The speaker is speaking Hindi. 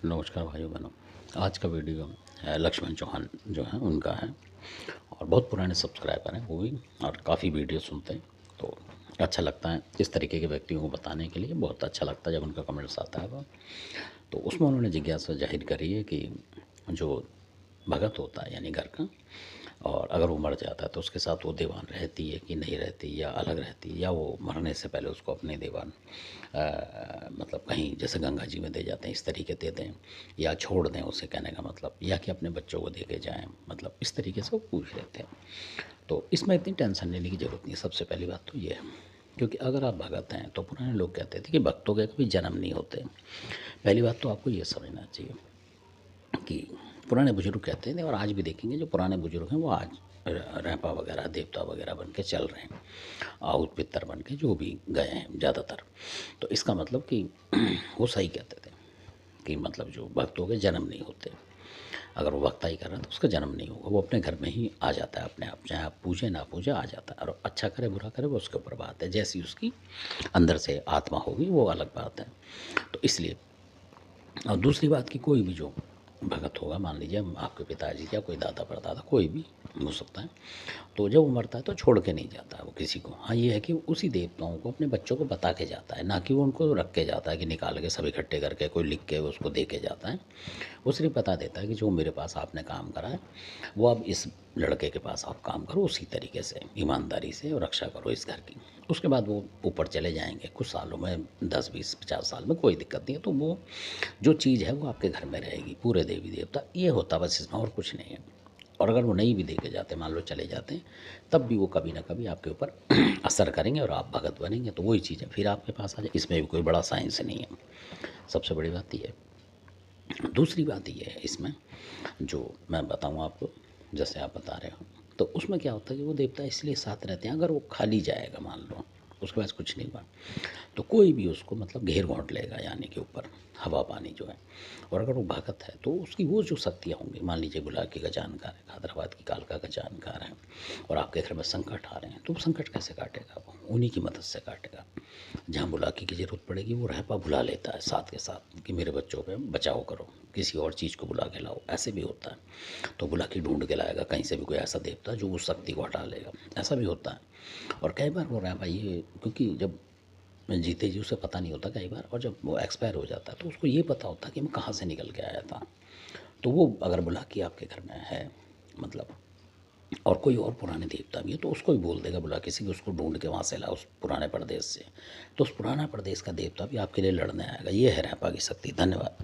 नमस्कार भाइयों बहनों। आज का वीडियो लक्ष्मण चौहान जो हैं उनका है और बहुत पुराने सब्सक्राइबर हैं वो भी, और काफ़ी वीडियो सुनते हैं तो अच्छा लगता है इस तरीके के व्यक्तियों को बताने के लिए। बहुत अच्छा लगता है जब उनका कमेंट्स आता है तो उसमें उन्होंने जिज्ञासा जाहिर करी है कि जो भगत होता है यानी घर का, और अगर वो मर जाता है तो उसके साथ वो दीवान रहती है कि नहीं रहती, या अलग रहती है, या वो मरने से पहले उसको अपने दीवान मतलब कहीं जैसे गंगा जी में दे जाते हैं इस तरीके दे दें, या छोड़ दें उसे, कहने का मतलब, या कि अपने बच्चों को दे के जाएं, मतलब इस तरीके से वो पूछ लेते हैं। तो इसमें इतनी टेंशन लेने की ज़रूरत नहीं है। सबसे पहली बात तो ये है, क्योंकि अगर आप भगत हैं तो पुराने लोग कहते थे कि भक्तों के कभी जन्म नहीं होते। पहली बात तो आपको ये समझना चाहिए कि पुराने बुजुर्ग कहते थे, और आज भी देखेंगे जो पुराने बुजुर्ग हैं वो आज रैपा वगैरह देवता वगैरह बन के चल रहे हैं, आउत पितर बन के जो भी गए हैं ज़्यादातर। तो इसका मतलब कि वो सही कहते थे कि मतलब जो भक्तों के जन्म नहीं होते। अगर वो भक्ताई कर रहा है तो उसका जन्म नहीं होगा, वो अपने घर में ही आ जाता है अपने आप, चाहे आप पूजे ना पूजे आ जाता है। और अच्छा करे बुरा करे वो उसके ऊपर बात है, जैसी उसकी अंदर से आत्मा होगी वो अलग बात है। तो इसलिए, और दूसरी बात कि कोई भी जो भगत होगा, मान लीजिए आपके पिताजी या कोई दादा परदादा कोई भी हो सकता है, तो जब वो मरता है तो छोड़ के नहीं जाता है वो किसी को। हाँ, ये है कि उसी देवताओं को अपने बच्चों को बता के जाता है, ना कि वो उनको रख के जाता है कि निकाल के सब इकट्ठे करके कोई लिख के उसको दे के जाता है। वो सिर्फ बता देता है कि जो मेरे पास आपने काम करा है वो अब इस लड़के के पास आप काम करो, उसी तरीके से ईमानदारी से, और रक्षा करो इस घर की। उसके बाद वो ऊपर चले जाएंगे कुछ सालों में, 10 20 50 साल में, कोई दिक्कत नहीं है। तो वो जो चीज़ है वो आपके घर में रहेगी, पूरे देवी देवता, ये होता बस इसमें, और कुछ नहीं है। और अगर वो नहीं भी दे के जाते, मान लो चले जाते हैं, तब भी वो कभी ना कभी आपके ऊपर असर करेंगे और आप भगत बनेंगे। तो वही चीज़ है, फिर आपके पास आ जाए। इसमें भी कोई बड़ा साइंस नहीं है। सबसे बड़ी बात ये है। दूसरी बात ये है इसमें, जो मैं बताऊँ आपको, जैसे आप बता रहे हो, तो उसमें क्या होता है कि वो देवता इसलिए साथ रहते हैं, अगर वो खाली जाएगा मान लो, उसके पास कुछ नहीं हुआ, तो कोई भी उसको मतलब घेर घोंट लेगा, यानी कि ऊपर हवा पानी जो है। और अगर वो भगत है तो उसकी वो जो शक्तियाँ होंगी, मान लीजिए बुलाकी का जानकार है, हैदराबाद की कालका का जानकार है, और आपके घर में संकट आ रहे हैं, तो वो संकट कैसे काटेगा? वो उन्हीं की मदद से काटेगा। जहाँ बुलाकी की ज़रूरत पड़ेगी वो रहपा बुला लेता है साथ के साथ कि मेरे बच्चों पे बचाव करो, किसी और चीज़ को बुला के लाओ। ऐसे भी होता है, तो बुलाकी ढूंढ के लाएगा कहीं से भी कोई ऐसा देवता जो उस शक्ति को हटा लेगा। ऐसा भी होता है। और कई बार वो रहपा ये, क्योंकि जब जीते जी उसे पता नहीं होता कई बार, और जब वो एक्सपायर हो जाता है तो उसको ये पता होता है कि मैं कहाँ से निकल के आया था। तो वो अगर बुलाकी आपके घर में है, मतलब, और कोई और पुराने देवता भी है, तो उसको भी बोल देगा बुला किसी को, उसको ढूंढ के वहाँ से ला उस पुराने प्रदेश से। तो उस पुराना प्रदेश का देवता भी आपके लिए लड़ने आएगा। ये है रैपा की शक्ति। धन्यवाद।